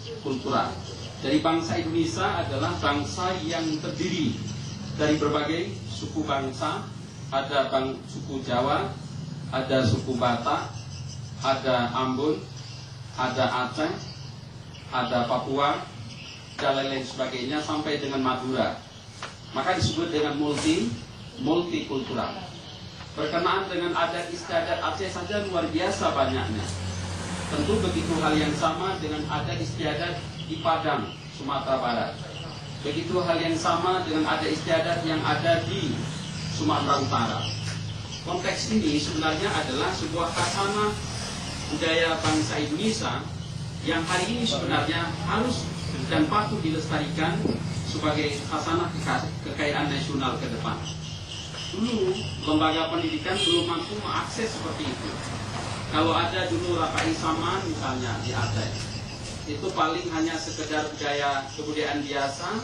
multikultural. Jadi bangsa Indonesia adalah bangsa yang terdiri dari berbagai suku bangsa. Ada suku Jawa, ada suku Batak, ada Ambon, ada Aceh, ada Papua, dan lain-lain sebagainya sampai dengan Madura. Maka disebut dengan multikultural. Berkenaan dengan adat istiadat Aceh saja luar biasa banyaknya. Tentu begitu hal yang sama dengan adat istiadat di Padang, Sumatera Barat. Begitu hal yang sama dengan adat istiadat yang ada di Sumatera Utara. Konteks ini sebenarnya adalah sebuah khasanah budaya bangsa Indonesia yang hari ini sebenarnya harus dan patut dilestarikan sebagai khasanah kekayaan nasional ke depan. Dulu lembaga pendidikan belum mampu mengakses seperti itu. Kalau ada dulu Rakai Saman misalnya di Aceh, itu paling hanya sekedar budaya kebudayaan biasa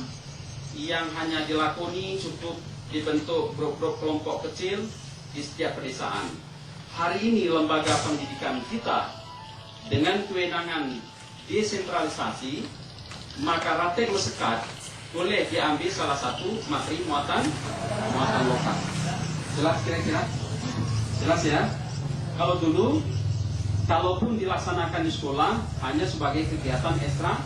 yang hanya dilakoni cukup dibentuk grup-grup kelompok kecil di setiap pedesaan. Hari ini lembaga pendidikan kita dengan kewenangan desentralisasi, maka Ratek Lesekat boleh diambil salah satu materi muatan lokal. Jelas kira-kira? Jelas ya? Kalau dulu, kalaupun dilaksanakan di sekolah hanya sebagai kegiatan ekstra.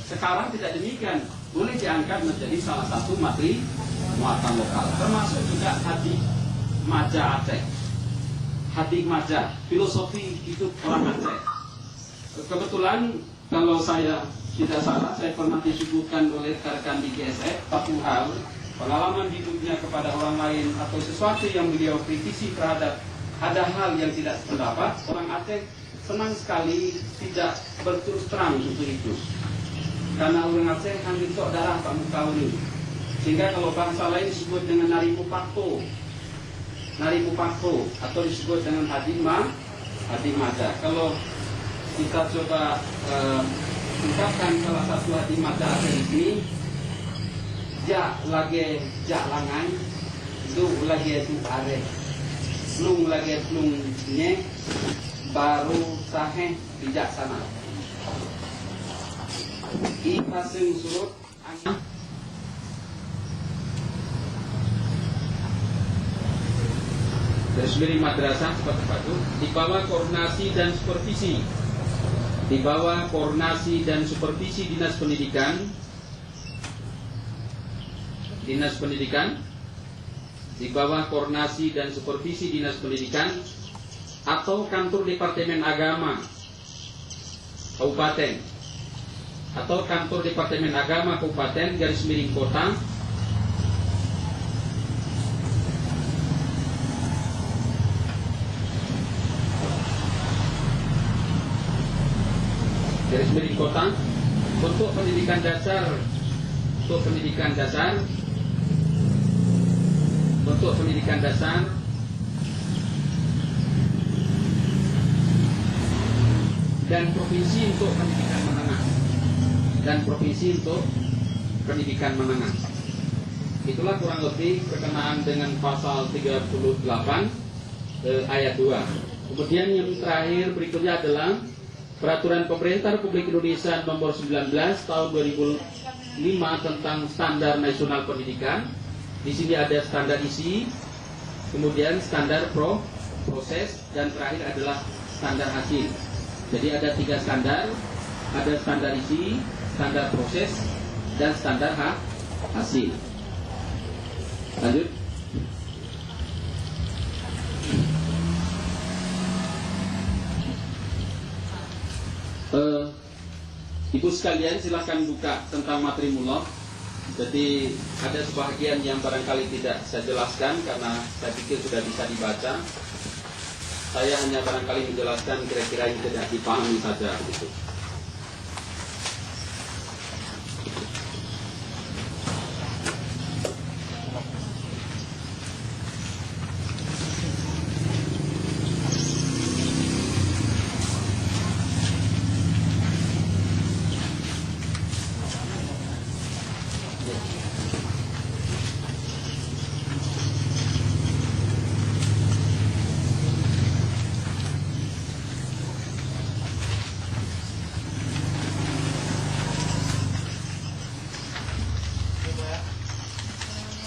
Sekarang tidak demikian, boleh diangkat menjadi salah satu materi muatan lokal, termasuk juga Hadik Maja Aceh. Hadik Maja, filosofi hidup orang Aceh. Kebetulan kalau saya tidak salah, saya pernah disebutkan oleh rekan di GSF, satu hal pengalaman hidupnya kepada orang lain atau sesuatu yang beliau kritisi terhadap ada hal yang tidak sependapat. Orang Aceh senang sekali tidak berterus terang untuk itu, karena orang Aceh hampir tok darah Pak Mukauni. Sehingga kalau bangsa lain disebut dengan Narimu Pakto atau disebut dengan Hadik Maja. Kalau kita coba ungkapkan salah satu Hadik Maja di sini, jak lagi jak langai, du lagi du are, plung lagi plung nye, baru saheh bijaksana. I pasang surut angin. Dari sendiri madrasah seperti itu di bawah koordinasi dan supervisi Dinas Pendidikan di bawah koordinasi dan supervisi Dinas Pendidikan atau kantor Departemen Agama Kabupaten atau kantor Departemen Agama Kabupaten _ Kota kota untuk pendidikan dasar dan provinsi untuk pendidikan menengah. Itulah kurang lebih berkenaan dengan pasal 38 ayat 2. Kemudian yang terakhir berikutnya adalah Peraturan Pemerintah Republik Indonesia Nomor 19 Tahun 2005 tentang Standar Nasional Pendidikan. Di sini ada standar isi, kemudian standar proses, dan terakhir adalah standar hasil. Jadi ada 3 standar, ada standar isi, standar proses, dan standar hasil. Lanjut. Ibu sekalian silakan buka tentang materi mulok. Jadi ada sebagian yang barangkali tidak saya jelaskan karena saya pikir sudah bisa dibaca. Saya hanya barangkali menjelaskan kira-kira yang tidak dipahami saja begitu.